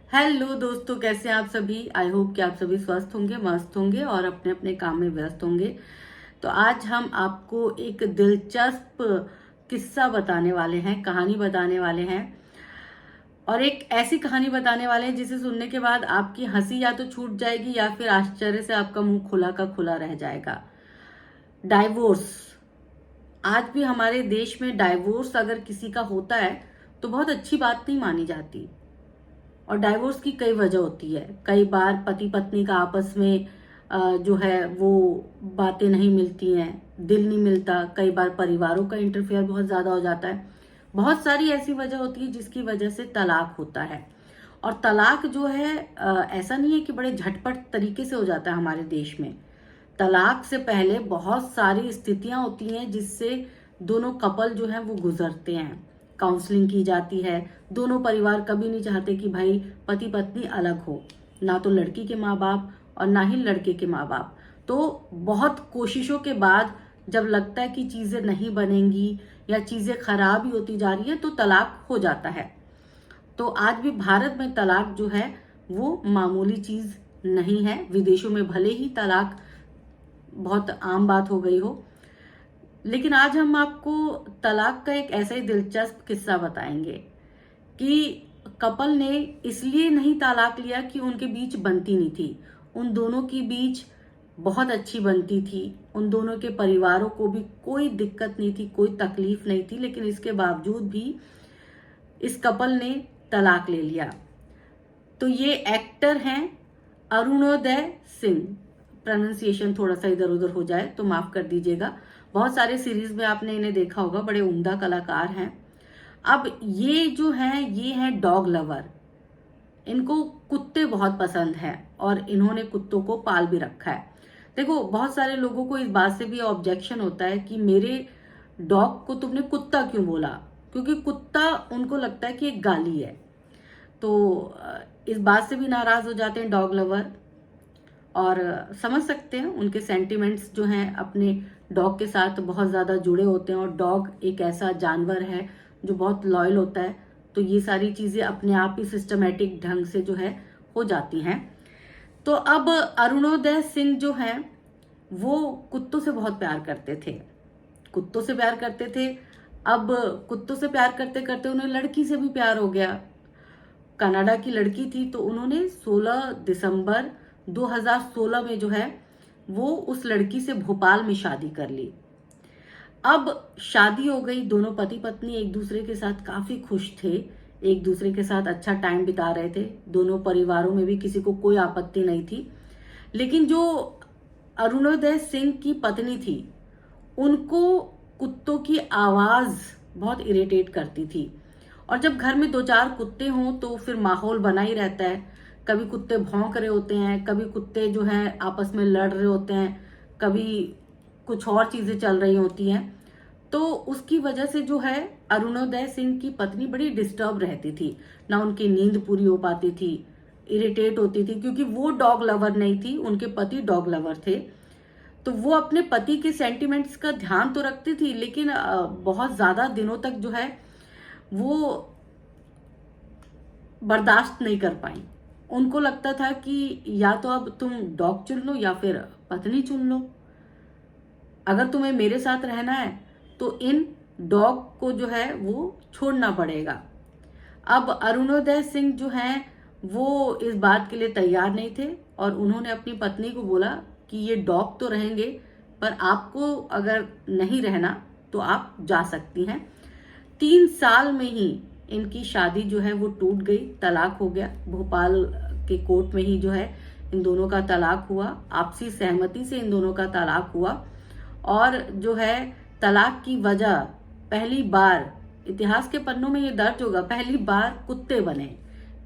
Hello दोस्तों, कैसे हैं आप सभी। आई होप कि आप सभी स्वस्थ होंगे, मस्त होंगे और अपने अपने काम में व्यस्त होंगे। तो आज हम आपको एक दिलचस्प किस्सा बताने वाले हैं, कहानी बताने वाले हैं। और एक ऐसी कहानी बताने वाले हैं जिसे सुनने के बाद आपकी हंसी या तो छूट जाएगी या फिर आश्चर्य से आपका मुंह खुला का खुला रह जाएगा। डाइवोर्स। आज भी हमारे देश में डाइवोर्स अगर किसी का होता है तो बहुत अच्छी बात नहीं मानी जाती। और डाइवोर्स की कई वजह होती है। कई बार पति पत्नी का आपस में जो है वो बातें नहीं मिलती हैं, दिल नहीं मिलता। कई बार परिवारों का इंटरफेयर बहुत ज़्यादा हो जाता है। बहुत सारी ऐसी वजह होती है जिसकी वजह से तलाक होता है। और तलाक जो है ऐसा नहीं है कि बड़े झटपट तरीके से हो जाता है हमारे देश में। तलाक से पहले बहुत सारी स्थितियां होती हैं जिससे दोनों कपल जो है वो गुजरते हैं। काउंसलिंग की जाती है। दोनों परिवार कभी नहीं चाहते कि भाई पति पत्नी अलग हो, ना तो लड़की के माँ बाप और ना ही लड़के के माँ बाप। तो बहुत कोशिशों के बाद जब लगता है कि चीजें नहीं बनेंगी या चीजें खराब ही होती जा रही है तो तलाक हो जाता है। तो आज भी भारत में तलाक जो है वो मामूली चीज नहीं है। विदेशों में भले ही तलाक बहुत आम बात हो गई हो, लेकिन आज हम आपको तलाक का एक ऐसा ही दिलचस्प किस्सा बताएंगे कि कपल ने इसलिए नहीं तलाक लिया कि उनके बीच बनती नहीं थी। उन दोनों के बीच बहुत अच्छी बनती थी। उन दोनों के परिवारों को भी कोई दिक्कत नहीं थी, कोई तकलीफ नहीं थी, लेकिन इसके बावजूद भी इस कपल ने तलाक ले लिया। तो ये एक्टर हैं अरुणोदय सिंह। प्रोनाउंसिएशन थोड़ा सा इधर उधर हो जाए तो माफ कर दीजिएगा। बहुत सारे सीरीज में आपने इन्हें देखा होगा, बड़े उम्दा कलाकार हैं। अब ये जो हैं ये हैं डॉग लवर। इनको कुत्ते बहुत पसंद हैं और इन्होंने कुत्तों को पाल भी रखा है। देखो, बहुत सारे लोगों को इस बात से भी ऑब्जेक्शन होता है कि मेरे डॉग को तुमने कुत्ता क्यों बोला, क्योंकि कुत्ता उनको लगता है कि एक गाली है। तो इस बात से भी नाराज हो जाते हैं डॉग लवर। और समझ सकते हैं, उनके सेंटिमेंट्स जो हैं अपने डॉग के साथ बहुत ज़्यादा जुड़े होते हैं और डॉग एक ऐसा जानवर है जो बहुत लॉयल होता है। तो ये सारी चीज़ें अपने आप ही सिस्टमेटिक ढंग से जो है हो जाती हैं। तो अब अरुणोदय सिंह जो हैं वो कुत्तों से बहुत प्यार करते थे। कुत्तों से प्यार करते थे। अब कुत्तों से प्यार करते करते उन्हें लड़की से भी प्यार हो गया। कनाडा की लड़की थी, तो उन्होंने 16 दिसंबर 2016 में जो है वो उस लड़की से भोपाल में शादी कर ली। अब शादी हो गई, दोनों पति पत्नी एक दूसरे के साथ काफी खुश थे, एक दूसरे के साथ अच्छा टाइम बिता रहे थे। दोनों परिवारों में भी किसी को कोई आपत्ति नहीं थी। लेकिन जो अरुणोदय सिंह की पत्नी थी, उनको कुत्तों की आवाज बहुत इरिटेट करती थी। और जब घर में दो चार कुत्ते हों तो फिर माहौल बना ही रहता है। कभी कुत्ते भौंक रहे होते हैं, कभी कुत्ते जो हैं आपस में लड़ रहे होते हैं, कभी कुछ और चीजें चल रही होती हैं। तो उसकी वजह से जो है अरुणोदय सिंह की पत्नी बड़ी डिस्टर्ब रहती थी। ना उनकी नींद पूरी हो पाती थी, इरिटेट होती थी, क्योंकि वो डॉग लवर नहीं थी, उनके पति डॉग लवर थे। तो वो अपने पति के सेंटिमेंट्स का ध्यान तो रखती थी, लेकिन बहुत ज्यादा दिनों तक जो है वो बर्दाश्त नहीं कर पाई। उनको लगता था कि या तो अब तुम डॉग चुन लो या फिर पत्नी चुन लो। अगर तुम्हें मेरे साथ रहना है तो इन डॉग को जो है वो छोड़ना पड़ेगा। अब अरुणोदय सिंह जो हैं वो इस बात के लिए तैयार नहीं थे और उन्होंने अपनी पत्नी को बोला कि ये डॉग तो रहेंगे, पर आपको अगर नहीं रहना तो आप जा सकती हैं। 3 साल में ही इनकी शादी जो है वो टूट गई, तलाक हो गया। भोपाल के कोर्ट में ही जो है इन दोनों का तलाक हुआ, आपसी सहमति से इन दोनों का तलाक हुआ। और जो है तलाक की वजह पहली बार इतिहास के पन्नों में ये दर्ज होगा, पहली बार कुत्ते बने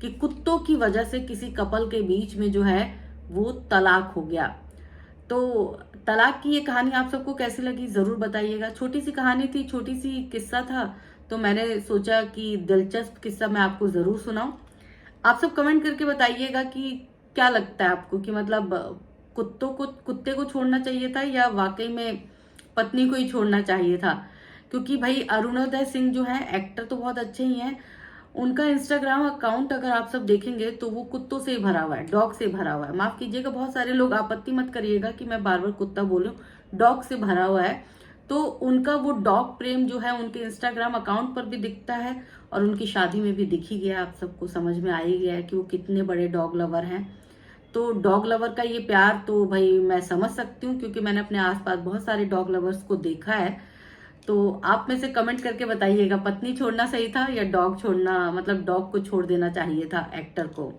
कि कुत्तों की वजह से किसी कपल के बीच में जो है वो तलाक हो गया। तो तलाक की ये कहानी आप सबको कैसी लगी जरूर बताइएगा। छोटी सी कहानी थी, छोटी सी किस्सा था, तो मैंने सोचा कि दिलचस्प किस्सा मैं आपको जरूर सुनाऊं। आप सब कमेंट करके बताइएगा कि क्या लगता है आपको कि मतलब कुत्ते को छोड़ना चाहिए था या वाकई में पत्नी को ही छोड़ना चाहिए था। क्योंकि भाई अरुणोदय सिंह जो है एक्टर तो बहुत अच्छे ही हैं, उनका इंस्टाग्राम अकाउंट अगर आप सब देखेंगे तो वो कुत्तों से ही भरा हुआ है, डॉग से भरा हुआ है। माफ कीजिएगा, बहुत सारे लोग आपत्ति मत करिएगा कि मैं बार बार कुत्ता बोलूं, डॉग से भरा हुआ है। तो उनका वो डॉग प्रेम जो है उनके इंस्टाग्राम अकाउंट पर भी दिखता है और उनकी शादी में भी दिख ही गया, आप सबको समझ में आ ही गया है कि वो कितने बड़े डॉग लवर हैं। तो डॉग लवर का ये प्यार तो भाई मैं समझ सकती हूँ, क्योंकि मैंने अपने आसपास बहुत सारे डॉग लवर्स को देखा है। तो आप में से कमेंट करके बताइएगा, पत्नी छोड़ना सही था या डॉग छोड़ना, मतलब डॉग को छोड़ देना चाहिए था एक्टर को।